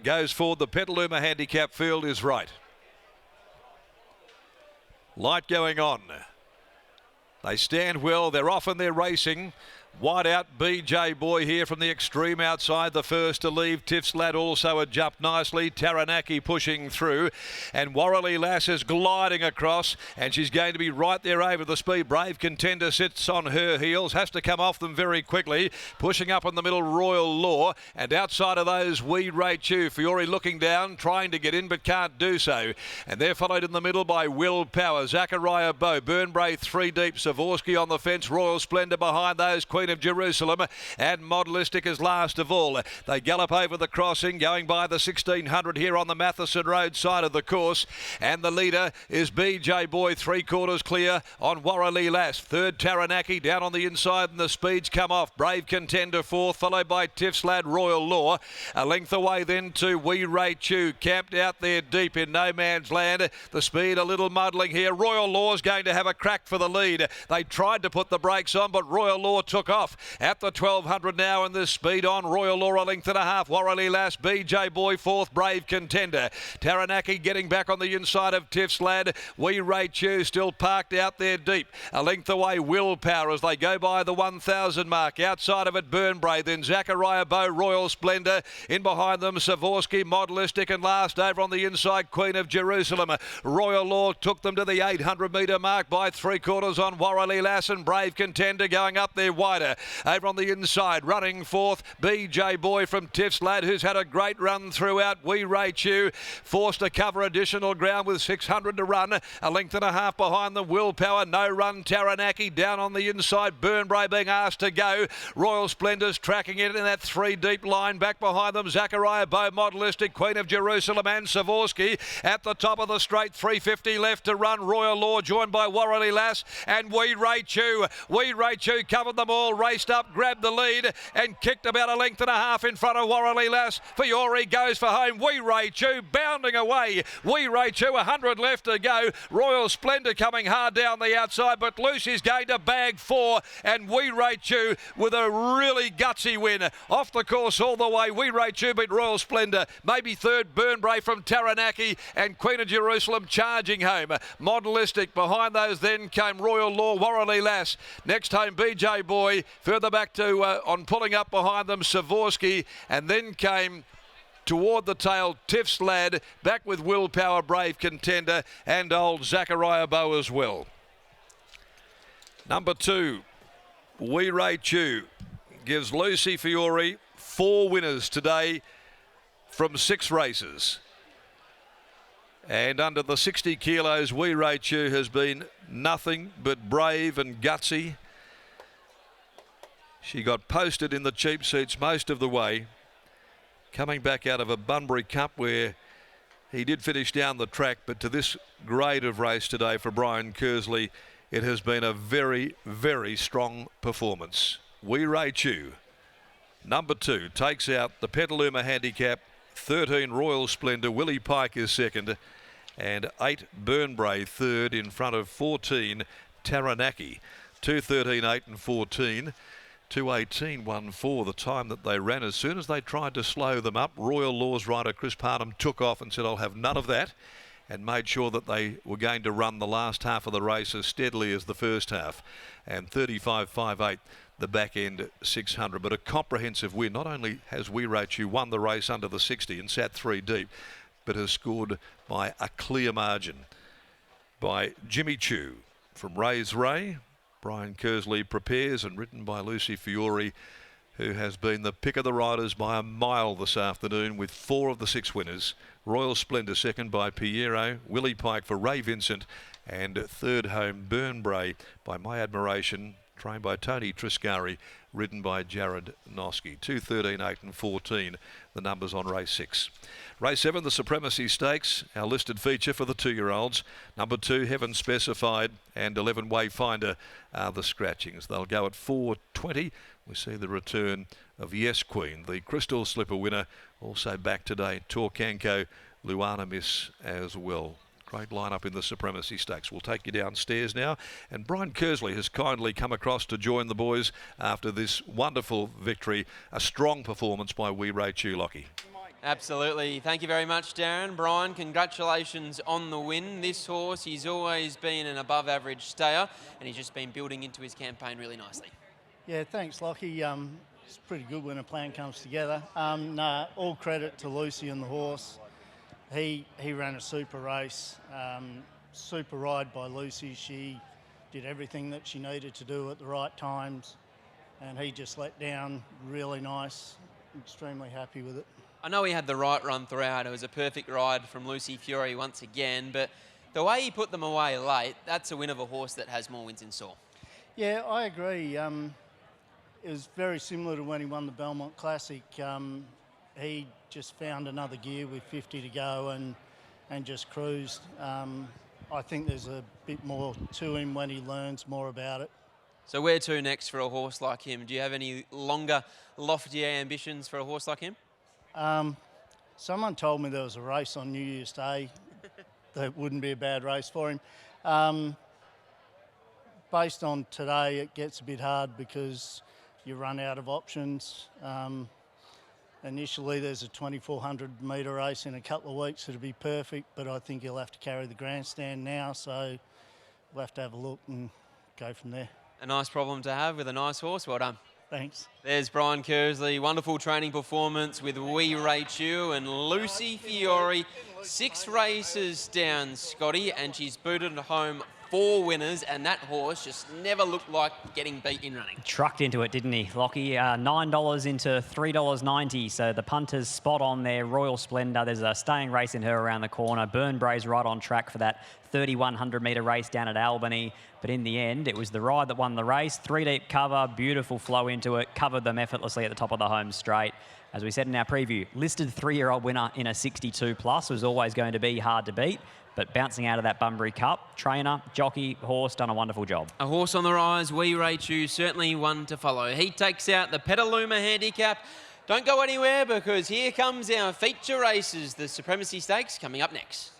goes forward. The Petaluma handicap field is right. Light going on. They stand well. They're off and they're racing. Wide out BJ Boy here from the extreme outside, the first to leave. Tiff's Lad also had jumped nicely. Taranaki pushing through, and Warrelly Lass is gliding across, and she's going to be right there over the speed. Brave Contender sits on her heels, has to come off them very quickly. Pushing up in the middle, Royal Law, and outside of those, WEERAECHOUX. Fiore looking down, trying to get in but can't do so, and they're followed in the middle by Will Power, Zachariah Bow, Burnbrae 3 deep, Savorsky on the fence, Royal Splendor behind those, Queen of Jerusalem, and Modelistic is last of all. They gallop over the crossing, going by the 1600 here on the Matheson Road side of the course, and the leader is BJ Boy, 3/4 clear on Warrelly Lass. Third Taranaki down on the inside, and the speeds come off. Brave Contender fourth, followed by Tiff's Lad, Royal Law. A length away then to WEERAECHOUX, camped out there deep in no man's land. The speed a little muddling here. Royal Law's going to have a crack for the lead. They tried to put the brakes on, but Royal Law took off. At the 1200 now, and this speed on. Royal Law a length and a half. Warrelly Lass, BJ Boy fourth, Brave Contender. Taranaki getting back on the inside of Tiff's Lad. WEERAECHOUX still parked out there deep. A length away, Will Power as they go by the 1000 mark. Outside of it, Burnbrae, then Zachariah Bow, Royal Splendor. In behind them, Savorsky, Modelistic, and last over on the inside, Queen of Jerusalem. Royal Law took them to the 800 metre mark by 3/4 on Warrelly Lass, and Brave Contender going up there wider. Over on the inside, running fourth, BJ Boy from Tiff's Lad, who's had a great run throughout. WEERAECHOUX forced to cover additional ground with 600 to run. A length and a half behind them, Will Power. No run, Taranaki down on the inside. Burnbrae being asked to go. Royal Splendor's tracking it in that 3 deep line. Back behind them, Zachariah Bow, Modelistic, Queen of Jerusalem, and Savorsky. At the top of the straight, 350 left to run. Royal Law joined by Warrelly Lass and WEERAECHOUX. WEERAECHOUX covered them all, raced up, grabbed the lead, and kicked about a length and a half in front of Warrelly Lass. FIORE goes for home. WEERAECHOUX bounding away. WEERAECHOUX, 100 left to go. Royal Splendor coming hard down the outside, but Lucy's going to bag 4, and WEERAECHOUX with a really gutsy win. Off the course all the way. WEERAECHOUX beat Royal Splendor. Maybe third, Burnbrae from Taranaki, and Queen of Jerusalem charging home. Modelistic behind those then came Royal Law, Warrelly Lass. Next home, BJ Boy. Further back to, on pulling up behind them, Savorsky, and then came toward the tail, Tiff's Lad, back with Will Power, Brave Contender, and old Zachariah Bow as well. Number 2, WEERAECHOUX, gives Lucy FIORE 4 winners today from 6 races. And under the 60 kilos, WEERAECHOUX has been nothing but brave and gutsy. She got posted in the cheap seats most of the way, coming back out of a Bunbury Cup where he did finish down the track, but to this grade of race today for Brian Kersley, it has been a very, very strong performance. WEERAECHOUX, number 2, takes out the Petaluma handicap. 13 Royal Splendor, Willie Pike is second, and 8 Burnbrae third in front of 14 Taranaki. 2:13, 8 and 14. 2:18.14 the time that they ran. As soon as they tried to slow them up, Royal Law's rider Chris Parnham took off and said, I'll have none of that, and made sure that they were going to run the last half of the race as steadily as the first half. And 35.58 the back end 600. But a comprehensive win. Not only has WEERAECHOUX won the race under the 60 and sat 3 deep, but has scored by a clear margin by Jimmy Chu from Ray's Ray. Brian Kersley prepares, and written by Lucy FIORE, who has been the pick of the riders by a mile this afternoon with 4 of the 6 winners. Royal Splendor second by Piero, Willie Pike for Ray Vincent, and third home Burnbrae by My Admiration, trained by Tony Triscari, ridden by Jared Noski. 2:13, 8 and 14 the numbers on race 6. Race 7, the Supremacy Stakes, our listed feature for the 2-year-olds. Number 2, Heaven Specified, and 11 Wayfinder are the scratchings. They'll go at 4:20. We see the return of Yes Queen, the Crystal Slipper winner, also back today. Torcanco, Luana Miss as well. Great lineup in the Supremacy Stakes. We'll take you downstairs now, and Brian Kersley has kindly come across to join the boys after this wonderful victory. A strong performance by WEERAECHOUX, Lockie. Absolutely. Thank you very much, Darren. Brian, congratulations on the win. This horse, he's always been an above-average stayer, and he's just been building into his campaign really nicely. Yeah, thanks, Lockie. It's pretty good when a plan comes together. No, all credit to Lucy and the horse. He ran a super race, super ride by Lucy. She did everything that she needed to do at the right times, and he just let down really nice. Extremely happy with it. I know he had the right run throughout. It was a perfect ride from Lucy FIORE once again, but the way he put them away late, that's a win of a horse that has more wins in store. Yeah, I agree. It was very similar to when he won the Belmont Classic. He just found another gear with 50 to go and just cruised. I think there's a bit more to him when he learns more about it. So where to next for a horse like him? Do you have any longer, loftier ambitions for a horse like him? Someone told me there was a race on New Year's Day that wouldn't be a bad race for him. Based on today, it gets a bit hard because you run out of options. Initially, there's a 2,400 metre race in a couple of weeks. It'll be perfect, but I think he'll have to carry the grandstand now, so we'll have to have a look and go from there. A nice problem to have with a nice horse. Well done. Thanks. There's Brian Kersley. Wonderful training performance with WEERAECHOUX and Lucy FIORE. 6 races down, Scotty, and she's booted home 4 winners, and that horse just never looked like getting beat in running. Trucked into it, didn't he, Lockie? $9 into $3.90, so the punter's spot on there. Royal Splendour, there's a staying race in her around the corner. Burnbray's right on track for that 3,100 metre race down at Albany, but in the end, it was the ride that won the race. 3 deep cover, beautiful flow into it, covered them effortlessly at the top of the home straight. As we said in our preview, listed 3-year-old winner in a 62 plus was always going to be hard to beat. But bouncing out of that Bunbury Cup, trainer, jockey, horse, done a wonderful job. A horse on the rise, WEERAECHOUX, certainly one to follow. He takes out the Petaluma handicap. Don't go anywhere because here comes our feature races, the Supremacy Stakes, coming up next.